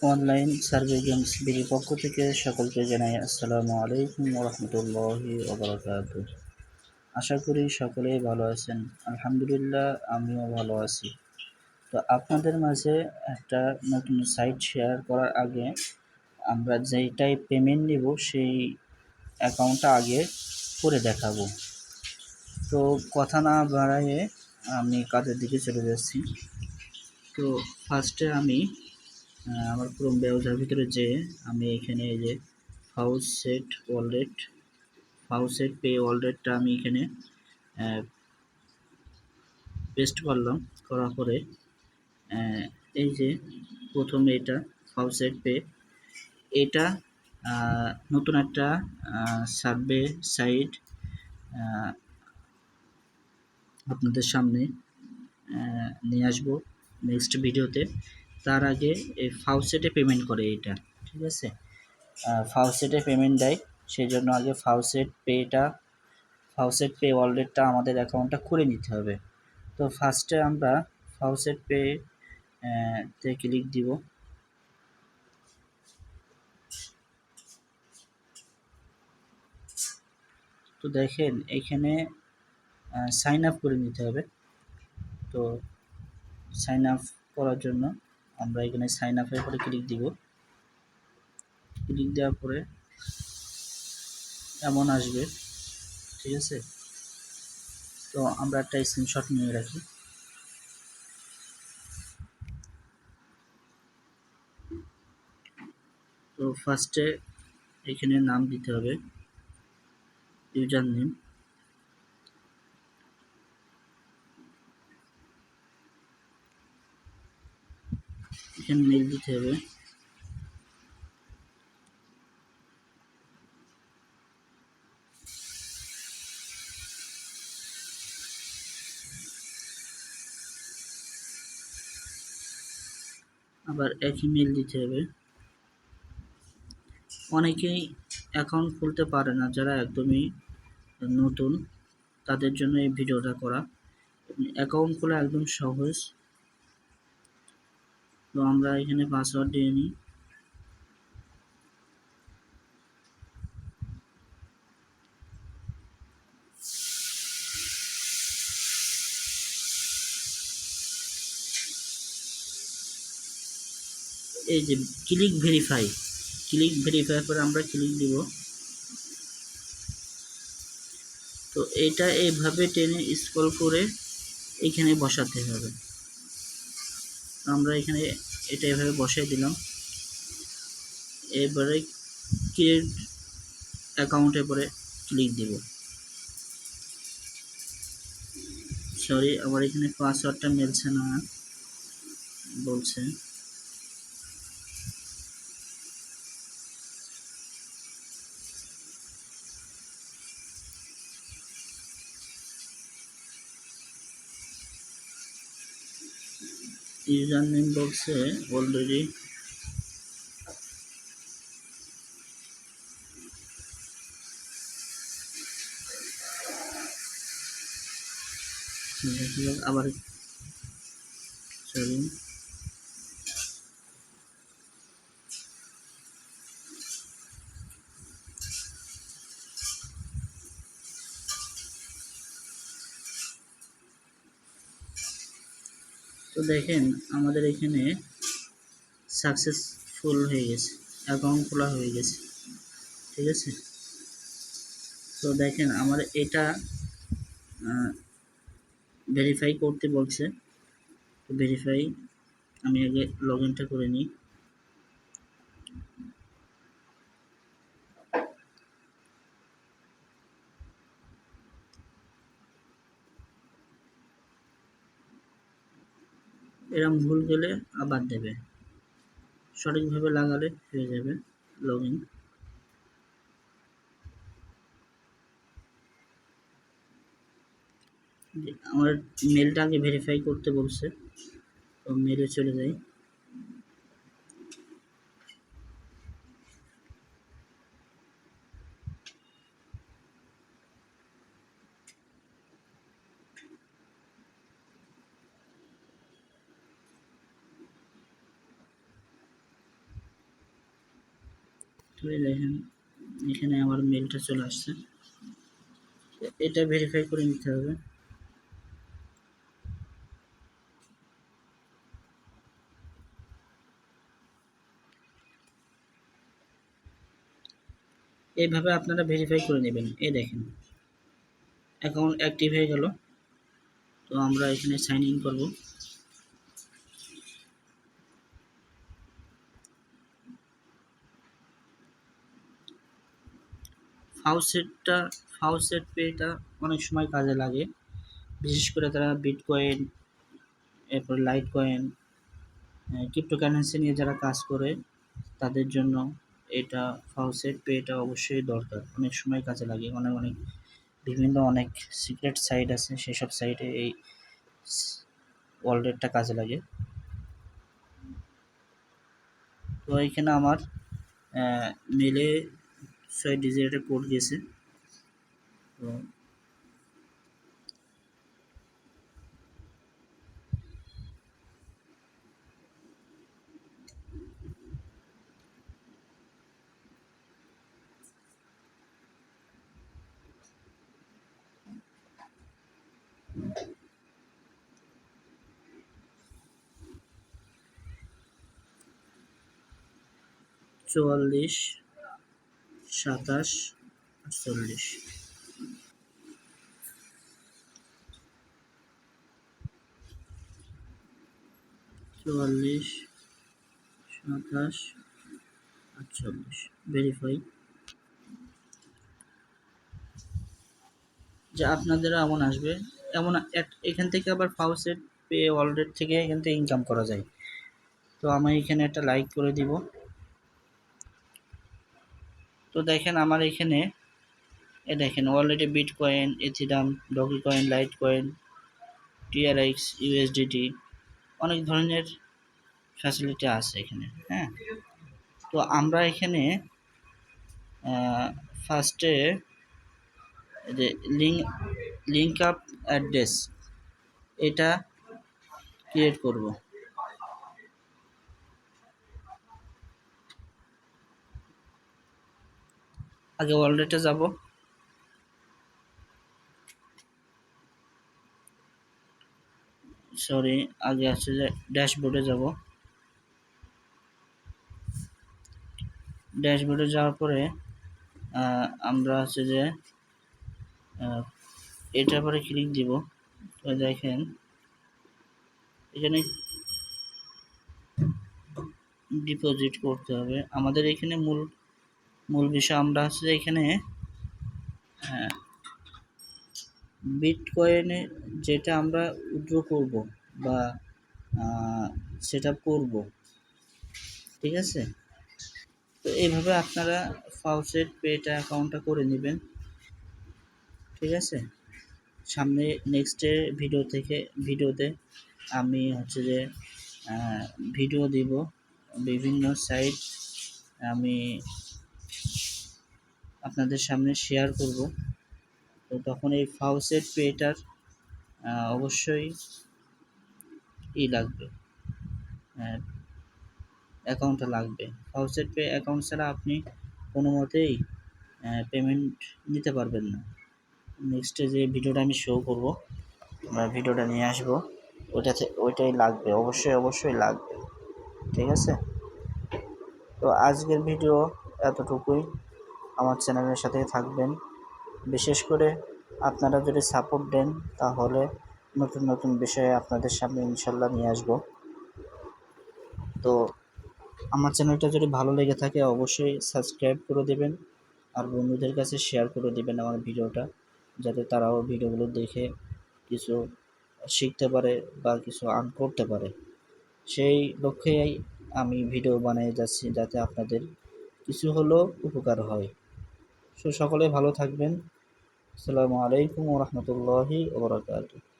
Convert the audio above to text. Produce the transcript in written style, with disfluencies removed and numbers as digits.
Online survey games বিডির পক্ষ থেকে সকলকে জানাই আসসালামু আলাইকুম রহমতুল্লাহি ওবারাকাতু। আশা করি সকলেই ভালো আছেন। আলহামদুলিল্লাহ আমিও ভালো আছি। তো আপনাদের মাঝে একটা নতুন সাইট শেয়ার করার আগে আমরা যেইটাই পেমেন্ট নিব সেই অ্যাকাউন্টটা আগে করে দেখাবো। তো কথা না বাড়াইয়ে আমি কাজের দিকে চলে যাচ্ছি। তো ফার্স্টে আমি আমার ক্রোম ব্রাউজার ভিতরে যেয়ে আমি এখানে এই যে ফাউসেট পে ওয়ালেটটা আমি এখানে পেস্ট করলাম। করার পরে এই যে প্রথমে এটা ফাউসেট পে, এটা নতুন একটা সার্ভে সাইট আপনাদের সামনে নিয়ে আসবো নেক্সট ভিডিওতে। তার আগে এই ফাউসেটে পেমেন্ট করে এটা, ঠিক আছে? ফাউসেটে পেমেন্ট দেয়, সেই জন্য আগে ফাউসেট পে ওয়ালেটটা আমাদের অ্যাকাউন্টটা করে নিতে হবে। তো ফার্স্টে আমরা ফাউসেট পে তে ক্লিক দিব। তো দেখেন এখানে সাইন আপ করে নিতে হবে। তো সাইন আপ করার জন্য আমরা এখানে সাইন আপের পরে ক্লিক দিব। ক্লিক দেওয়ার পরে এমন আসবে, ঠিক আছে? তো আমরা একটা স্ক্রিনশট নিয়ে রাখি। তো ফার্স্টে এখানে নাম দিতে হবে, ইউজার নেম, এখানে মেল দিতে হবে, আবার একই মেল দিতে হবে। অনেকেই অ্যাকাউন্ট খুলতে পারে না, যারা একদমই নতুন, তাদের জন্য এই ভিডিওটা করা। অ্যাকাউন্ট খোলা একদম সহজ। তো আমরা এখানে পাসওয়ার্ড দিয়ে নিই। এই যে ক্লিক ভেরিফাই করে আমরা ক্লিক দিব। তো এটা এইভাবে টেনে স্ক্রল করে এখানে বসাতে হবে। আমরা এখানে এটা এভাবে বসাই দিলাম। এবারে ক্রিয়েট অ্যাকাউন্টে পরে ক্লিক দিব। সরি, আমার এখানে পাসওয়ার্ডটা মিলছে না বলছে। ইউজার নেম বলছে অলরেডি। আবার সরি, তো দেখেন আমাদের এখানে সাকসেসফুল হয়ে গেছে, অ্যাকাউন্ট খোলা হয়ে গেছে, ঠিক আছে? তো দেখেন আমার এটা ভেরিফাই করতে বলছে। তো ভেরিফাই আমি আগে লগ ইনটা করে নিই। এরকম ভুল গেলে আবার দেবে, সঠিকভাবে লাগালে হয়ে যাবে লগ ইন। আমার মেলটা আগে ভেরিফাই করতে বলছে, তো মেলে চলে যাই। তো এই দেখেন এখানে আমার মেলটা চলে আসছে, এটা ভেরিফাই করে নিতে হবে। এইভাবে আপনারা ভেরিফাই করে নেবেন। এই দেখেন অ্যাকাউন্ট অ্যাক্টিভ হয়ে গেল। তো আমরা এখানে সাইন ইন করব। ফাউসেট পেটা অনেক সময় কাজে লাগে, বিশেষ করে তারা বিটকয়েন, এরপর লাইট কয়েন, ক্রিপ্টোকারেন্সি নিয়ে যারা কাজ করে তাদের জন্য এটা ফাউসেট পেটা অবশ্যই দরকার, অনেক সময় কাজে লাগে। অনেক বিভিন্ন অনেক সিক্রেট সাইট আছে, সেসব সাইটে এই ওয়ালেটটা কাজে লাগে। তো এখানে আমার মেলে 6 ডিজিটের কোড গেছে। তো 44 27 48 44 27 48 ভেরিফাই। যে আপনাদের এমন আসবে, এমন এখান থেকে আবার ফাউসেট পে ওয়ালেট থেকে এখান থেকে ইনকাম করা যায়। তো আমি এখানে একটা লাইক করে দিব। তো দেখেন আমার এখানে দেখেন ওয়ালেটে Bitcoin, Ethereum, Dogecoin, Litecoin, TRX, USDT অনেক ধরনের ফ্যাসিলিটি আছে এখানে। হ্যাঁ, তো আমরা এখানে ফার্স্টে যে লিঙ্ক আপ অ্যাড্রেস এটা ক্রিয়েট করব। আগে ওয়ালেটে যাব, সরি আগে আছে যে ড্যাশবোর্ডে যাব। ড্যাশবোর্ডে যাওয়ার পরে আমরা হচ্ছে যে এটার পরে ক্লিক দিব। তো দেখেন এখানে ডিপোজিট করতে হবে আমাদের। এখানে মূল বিষয় আমরা হচ্ছে যে এখানে বিটকয়েনে যেটা আমরা উইথড্র করব বা সেট আপ করবো, ঠিক আছে। তো এইভাবে আপনারা ফাউসেট পেটা অ্যাকাউন্টটা করে নেবেন, ঠিক আছে। সামনে নেক্সটের ভিডিওতে আমি হচ্ছে যে ভিডিও দিব, বিভিন্ন সাইট আমি আপনাদের সামনে শেয়ার করব। তো তখন এই ফাউসেট পেটার অবশ্যই লাগবে, অ্যাকাউন্টটা লাগবে। ফাউসেট পে অ্যাকাউন্ট ছাড়া আপনি কোনো মতেই পেমেন্ট নিতে পারবেন না। নেক্সটে যে ভিডিওটা আমি শো করব, আমরা ভিডিওটা নিয়ে আসব, ওইটাই লাগবে, অবশ্যই লাগবে, ঠিক আছে। তো আজকের ভিডিও এতটুকুই। আমার চ্যানেলের সাথে থাকবেন, বিশেষ করে আপনারা যদি সাপোর্ট দেন তাহলে নতুন বিষয়ে আপনাদের সামনে ইনশাল্লাহ নিয়ে আসব। তো আমার চ্যানেলটা যদি ভালো লেগে থাকে অবশ্যই সাবস্ক্রাইব করে দেবেন, আর বন্ধুদের কাছে শেয়ার করে দেবেন আমার ভিডিওটা, যাতে তারাও ভিডিওগুলো দেখে কিছু শিখতে পারে বা কিছু আর্ন করতে পারে। সেই লক্ষ্যেই আমি ভিডিও বানিয়ে যাচ্ছি, যাতে আপনাদের কিছু হলেও উপকার হয়। সকলে ভালো থাকবেন। আসসালামু আলাইকুম ওয়া রাহমাতুল্লাহি ওয়া বারাকাতুহু।